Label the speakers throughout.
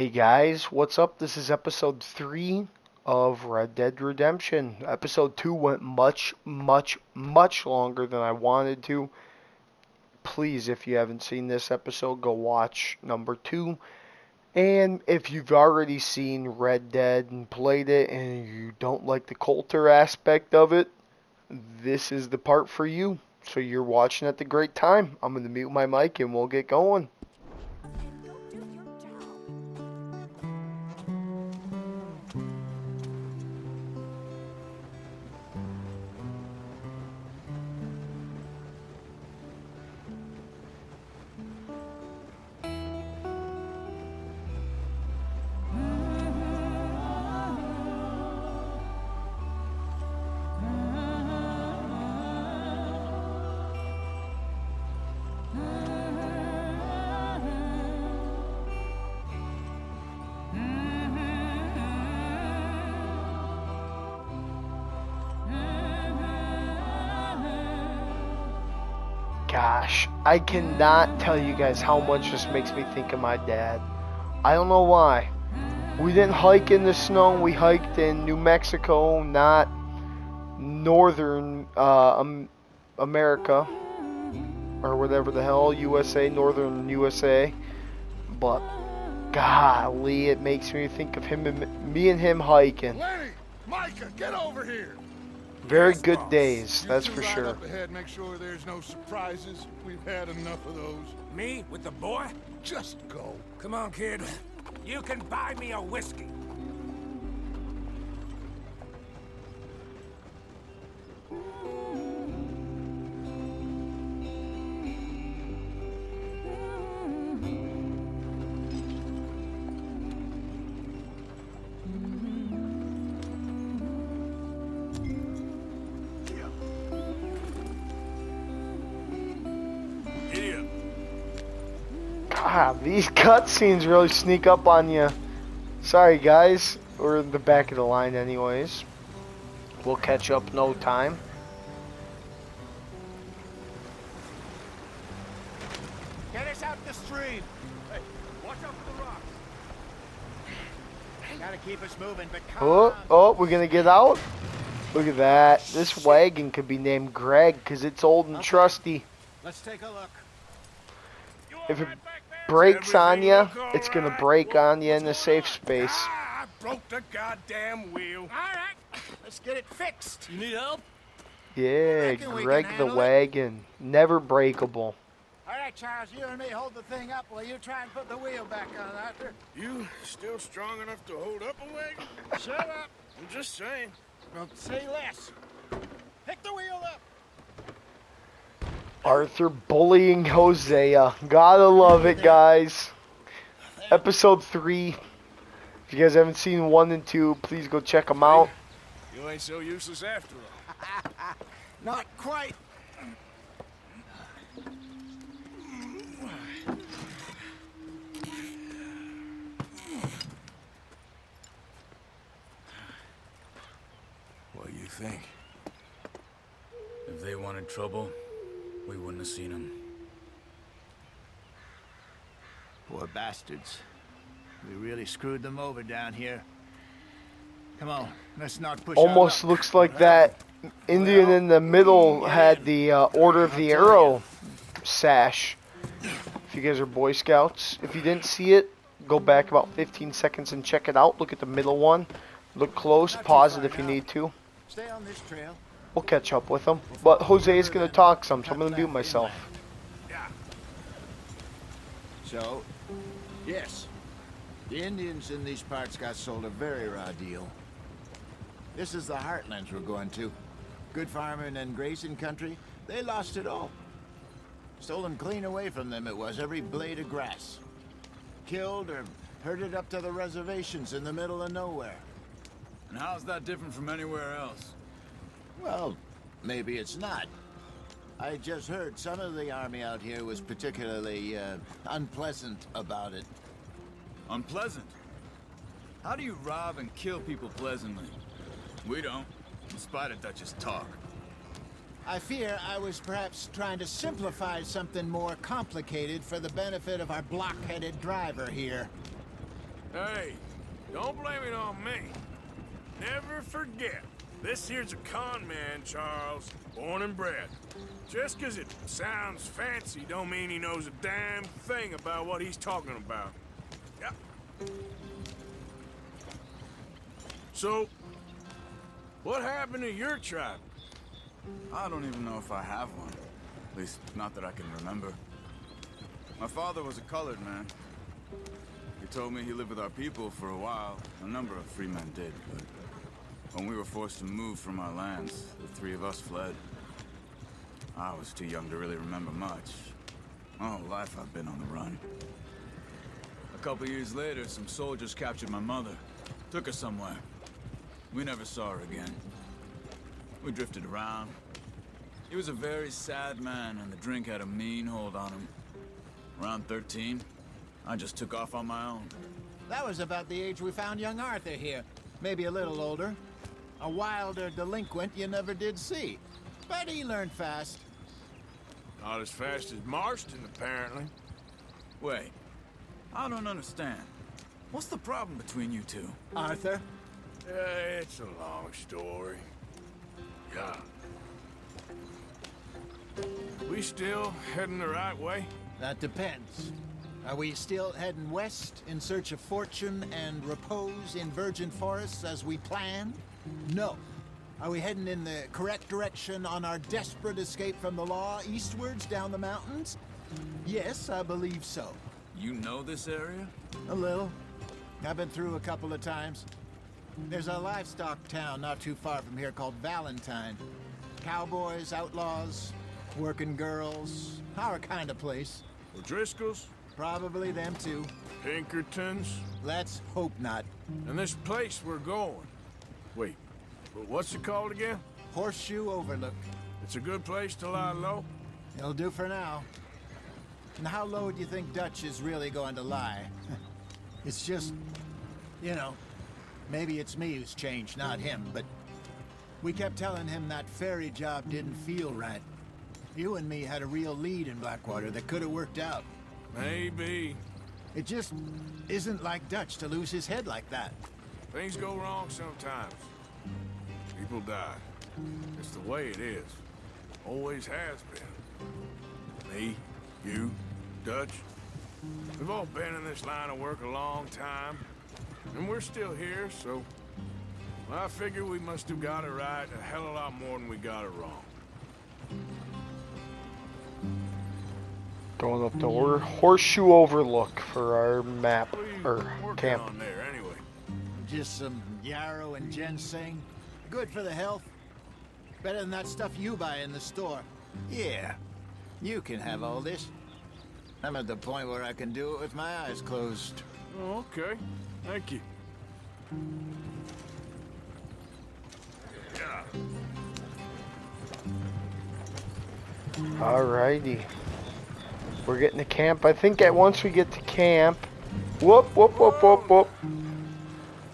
Speaker 1: Hey guys, what's up? This is episode 3 of Red Dead Redemption. Episode 2 went much longer than I wanted to. Please, if you haven't seen this episode, go watch number 2. And if you've already seen Red Dead and played it and you don't like the Coulter aspect of it, this is the part for you. So you're watching at the great time. I'm going to mute my mic and we'll get going. Gosh, I cannot tell you guys how much this makes me think of my dad. I don't know why. We didn't hike in the snow, we hiked in New Mexico, not northern America, or whatever the hell, USA, northern USA. But, golly, it makes me think of me and him hiking.
Speaker 2: Lenny! Micah, get over here!
Speaker 1: Very
Speaker 2: Yes,
Speaker 1: good
Speaker 2: boss.
Speaker 1: days,
Speaker 2: You
Speaker 1: that's
Speaker 2: two
Speaker 1: for
Speaker 2: ride
Speaker 1: sure.
Speaker 2: Up ahead, make sure there's no surprises. We've had enough of those.
Speaker 3: Me with the boy?
Speaker 2: Just go.
Speaker 3: Come on, kid. You can buy me a whiskey. Idiot.
Speaker 1: God, these cutscenes really sneak up on you. Sorry guys, we're in the back of the line anyways. We'll catch up no time.
Speaker 3: Get us out the stream. Hey, watch out for the rocks. Gotta keep us moving, but come on.
Speaker 1: Oh, we're gonna get out? Look at that. This wagon could be named Greg because it's old and trusty.
Speaker 3: Let's take a look.
Speaker 1: If it breaks on you, it's gonna break on you in the safe space.
Speaker 2: I broke the goddamn wheel.
Speaker 3: All right, let's get it fixed. You need help?
Speaker 1: Yeah,
Speaker 3: Reckon we
Speaker 1: Greg
Speaker 3: can
Speaker 1: the
Speaker 3: handle it.
Speaker 1: wagon. Never breakable.
Speaker 3: All right, Charles, you and me hold the thing up while you try and put the wheel back on, Arthur.
Speaker 2: You still strong enough to hold up a wagon?
Speaker 3: Shut up.
Speaker 2: I'm just saying.
Speaker 3: Well, say less. Pick the wheel up.
Speaker 1: Arthur bullying Hosea. Gotta love it, guys. Episode 3. If you guys haven't seen 1 and 2, please go check them out.
Speaker 2: You ain't so useless after all.
Speaker 3: Not quite.
Speaker 2: What do you think?
Speaker 4: If they wanted trouble, we wouldn't have seen them.
Speaker 5: Poor bastards. We really screwed them over down here. Come on, let's not push
Speaker 1: Almost
Speaker 5: our
Speaker 1: looks like that Indian in the middle had the Order of the Arrow sash. If you guys are Boy Scouts. If you didn't see it, go back about 15 seconds and check it out. Look at the middle one. Look close. Pause it if you need to.
Speaker 3: Stay on this trail.
Speaker 1: We'll catch up with them. But Jose is going to talk some, so I'm going to mute myself.
Speaker 5: So, yes, the Indians in these parts got sold a very raw deal. This is the heartlands we're going to. Good farming and grazing country, they lost it all. Stolen clean away from them it was, every blade of grass. Killed or herded up to the reservations in the middle of nowhere.
Speaker 4: And how's that different from anywhere else?
Speaker 5: Well, maybe it's not. I just heard some of the army out here was particularly unpleasant about it.
Speaker 4: Unpleasant? How do you rob and kill people pleasantly? We don't, in spite of Dutch's talk.
Speaker 5: I fear I was perhaps trying to simplify something more complicated for the benefit of our block-headed driver here.
Speaker 6: Hey, don't blame it on me. Never forget, this here's a con man, Charles, born and bred. Just 'cause it sounds fancy don't mean he knows a damn thing about what he's talking about. Yep. So, what happened to your tribe?
Speaker 4: I don't even know if I have one. At least, not that I can remember. My father was a colored man. He told me he lived with our people for a while. A number of free men did, but when we were forced to move from our lands, the three of us fled. I was too young to really remember much. My whole life I've been on the run. A couple years later, some soldiers captured my mother. Took her somewhere. We never saw her again. We drifted around. He was a very sad man, and the drink had a mean hold on him. Around 13, I just took off on my own.
Speaker 5: That was about the age we found young Arthur here. Maybe a little older. A wilder delinquent you never did see. But he learned fast.
Speaker 6: Not as fast as Marston, apparently.
Speaker 4: Wait, I don't understand. What's the problem between you two?
Speaker 5: Arthur?
Speaker 6: It's a long story. Yeah. We still heading the right way?
Speaker 5: That depends. Are we still heading west in search of fortune and repose in virgin forests as we planned? No. Are we heading in the correct direction on our desperate escape from the law eastwards down the mountains? Yes, I believe so.
Speaker 4: You know this area?
Speaker 5: A little. I've been through a couple of times. There's a livestock town not too far from here called Valentine. Cowboys, outlaws, working girls, our kind of place.
Speaker 6: O'Driscoll's?
Speaker 5: Probably them too.
Speaker 6: Pinkertons?
Speaker 5: Let's hope not.
Speaker 6: And this place we're going. Wait, but what's it called again?
Speaker 5: Horseshoe Overlook.
Speaker 6: It's a good place to lie low?
Speaker 5: It'll do for now. And how low do you think Dutch is really going to lie? It's just, you know, maybe it's me who's changed, not him, but we kept telling him that ferry job didn't feel right. You and me had a real lead in Blackwater that could have worked out.
Speaker 6: Maybe.
Speaker 5: It just isn't like Dutch to lose his head like that.
Speaker 6: Things go wrong sometimes. People die. It's the way it is. Always has been. Me, you, Dutch. We've all been in this line of work a long time. And we're still here, so... I figure we must have got it right a hell of a lot more than we got it wrong.
Speaker 1: Going up to Horseshoe Overlook for our map,
Speaker 6: What are you
Speaker 1: or
Speaker 6: working
Speaker 1: camp.
Speaker 6: on there, anyway?
Speaker 5: Just some yarrow and ginseng. Good for the health. Better than that stuff you buy in the store. Yeah, you can have all this. I'm at the point where I can do it with my eyes closed.
Speaker 6: Oh, okay. Thank you. Yeah.
Speaker 1: Alrighty. We're getting to camp. I think once we get to camp... Whoop, whoop, whoop, whoop, whoop.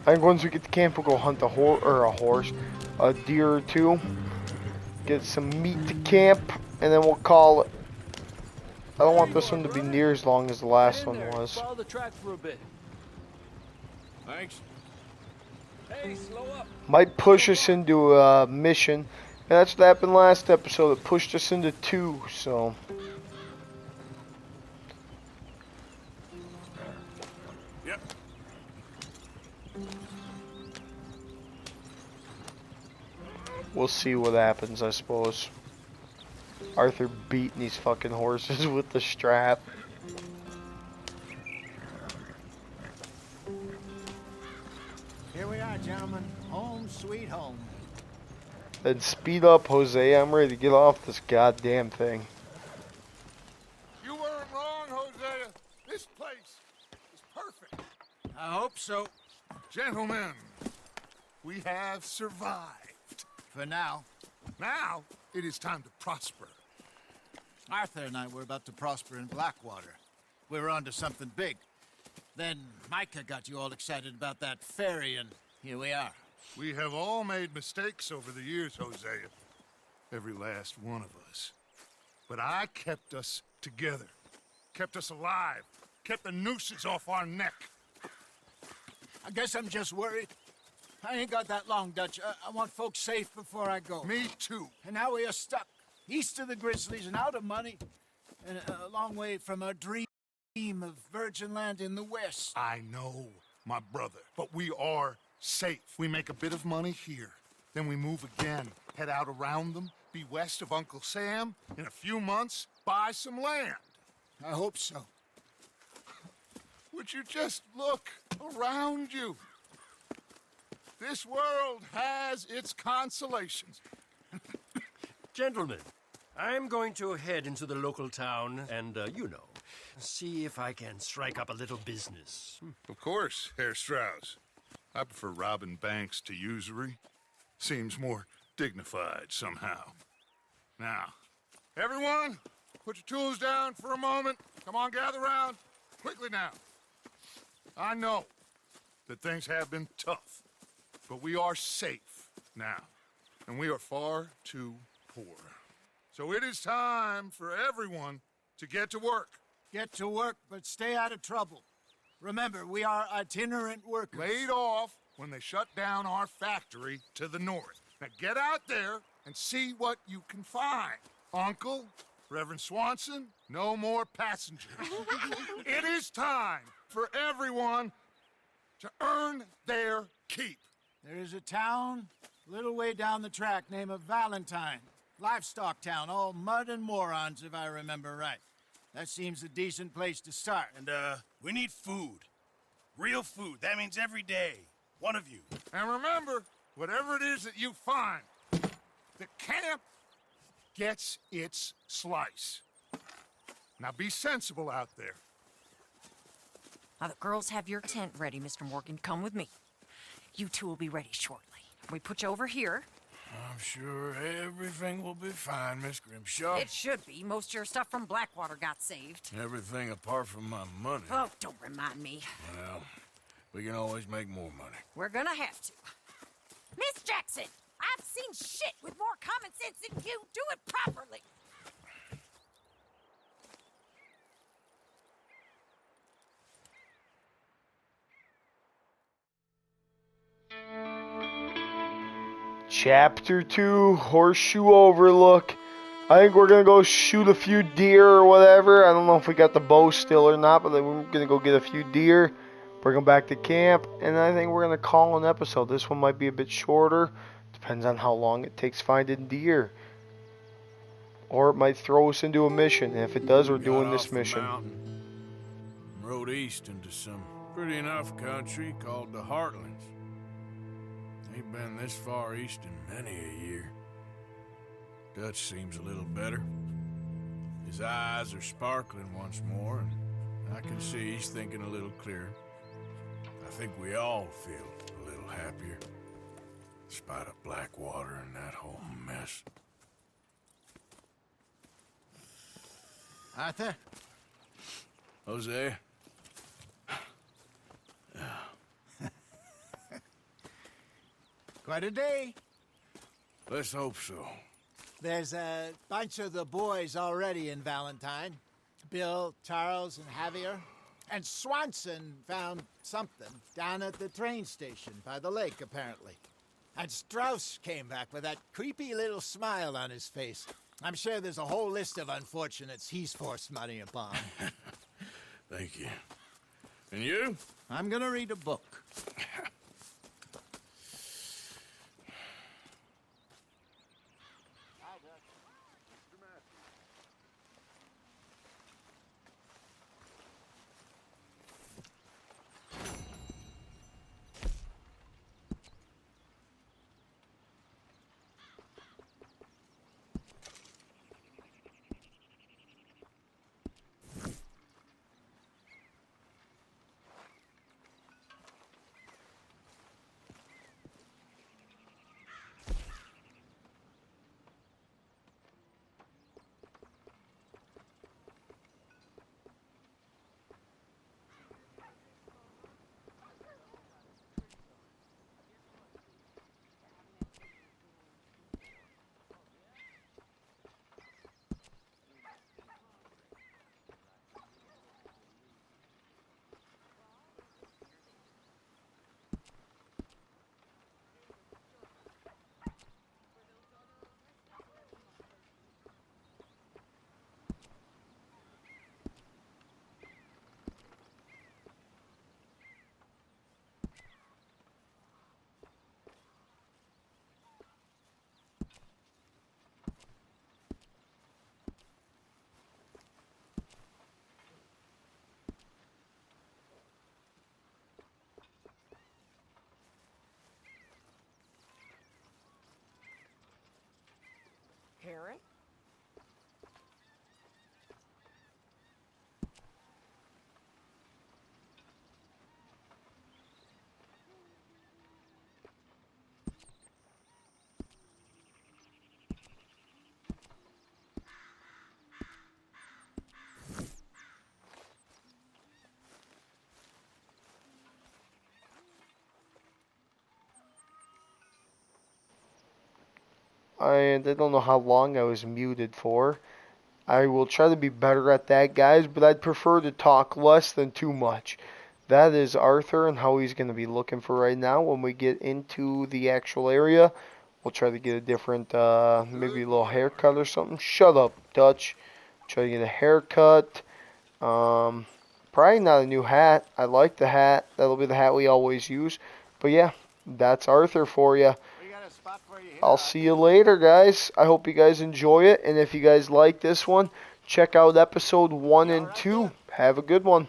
Speaker 1: I think once we get to camp, we'll go hunt a deer or two. Get some meat to camp, and then we'll call it. I don't want this one to be near as long as the last one was.
Speaker 7: Follow the track for a bit.
Speaker 6: Thanks.
Speaker 7: Hey, slow up.
Speaker 1: Might push us into a mission. And that's what happened last episode. It pushed us into 2, so...
Speaker 6: Yep.
Speaker 1: We'll see what happens, I suppose. Arthur beating these fucking horses with the strap.
Speaker 5: Here we are, gentlemen. Home sweet home.
Speaker 1: Then speed up, Jose. I'm ready to get off this goddamn thing.
Speaker 2: You weren't wrong, Hosea. This place is perfect.
Speaker 5: I hope so.
Speaker 2: Gentlemen, we have survived.
Speaker 5: For now.
Speaker 2: Now, it is time to prosper.
Speaker 5: Arthur and I were about to prosper in Blackwater. We were onto something big. Then Micah got you all excited about that ferry, and here we are.
Speaker 2: We have all made mistakes over the years, Hosea. Every last one of us. But I kept us together. Kept us alive. Kept the nooses off our neck.
Speaker 3: I guess I'm just worried. I ain't got that long, Dutch. I want folks safe before I go.
Speaker 2: Me too.
Speaker 3: And now we are stuck east of the Grizzlies and out of money, and a long way from our dream of virgin land in the west.
Speaker 2: I know, my brother, but we are safe. We make a bit of money here, then we move again, head out around them, be west of Uncle Sam, in a few months, buy some land.
Speaker 3: I hope so.
Speaker 2: Would you just look around you? This world has its consolations.
Speaker 8: Gentlemen, I'm going to head into the local town and, see if I can strike up a little business.
Speaker 2: Of course, Herr Strauss. I prefer robbing banks to usury. Seems more dignified somehow. Now, everyone, put your tools down for a moment. Come on, gather round. Quickly now. I know that things have been tough, but we are safe now, and we are far too poor. So it is time for everyone to get to work.
Speaker 3: Get to work, but stay out of trouble. Remember, we are itinerant workers.
Speaker 2: Laid off when they shut down our factory to the north. Now get out there and see what you can find. Uncle, Reverend Swanson, no more passengers. It is time for everyone to earn their keep.
Speaker 3: There is a town a little way down the track named Valentine. Livestock town, all mud and morons, if I remember right. That seems a decent place to start.
Speaker 9: And, we need food. Real food. That means every day. One of you.
Speaker 2: And remember, whatever it is that you find, the camp gets its slice. Now be sensible out there.
Speaker 10: Now, the girls have your tent ready, Mr. Morgan. Come with me. You two will be ready shortly. We put you over here.
Speaker 6: I'm sure everything will be fine, Miss Grimshaw.
Speaker 10: It should be. Most of your stuff from Blackwater got saved.
Speaker 6: Everything apart from my money.
Speaker 10: Oh, don't remind me.
Speaker 6: Well, we can always make more money.
Speaker 10: We're gonna have to. Miss Jackson, I've seen shit with more common sense than you. Do it properly.
Speaker 1: Chapter 2, Horseshoe Overlook. I think we're going to go shoot a few deer or whatever. I don't know if we got the bow still or not, but we're going to go get a few deer, bring them back to camp, and I think we're going to call an episode. This one might be a bit shorter. Depends on how long it takes finding deer. Or it might throw us into a mission. And if it does, we're doing this mission.
Speaker 6: Rode east into some pretty enough country called the Heartlands. Ain't been this far east in many a year. Dutch seems a little better. His eyes are sparkling once more, and I can see he's thinking a little clearer. I think we all feel a little happier, in spite of Blackwater and that whole mess.
Speaker 3: Arthur?
Speaker 6: Hosea?
Speaker 3: Quite a day.
Speaker 6: Let's hope so.
Speaker 3: There's a bunch of the boys already in Valentine. Bill, Charles, and Javier. And Swanson found something down at the train station by the lake, apparently. And Strauss came back with that creepy little smile on his face. I'm sure there's a whole list of unfortunates he's forced money upon.
Speaker 6: Thank you. And you?
Speaker 3: I'm gonna read a book.
Speaker 10: Karen?
Speaker 1: And I don't know how long I was muted for. I will try to be better at that, guys, but I'd prefer to talk less than too much. That is Arthur and how he's going to be looking for right now. When we get into the actual area, we'll try to get a different, maybe a little haircut or something. Shut up, Dutch. Try to get a haircut. Probably not a new hat. I like the hat. That'll be the hat we always use. But yeah, that's Arthur for you.
Speaker 5: We got a spot for you here.
Speaker 1: I'll see you later, guys. I hope you guys enjoy it. And if you guys like this one, check out episode 1 and 2. Have a good one.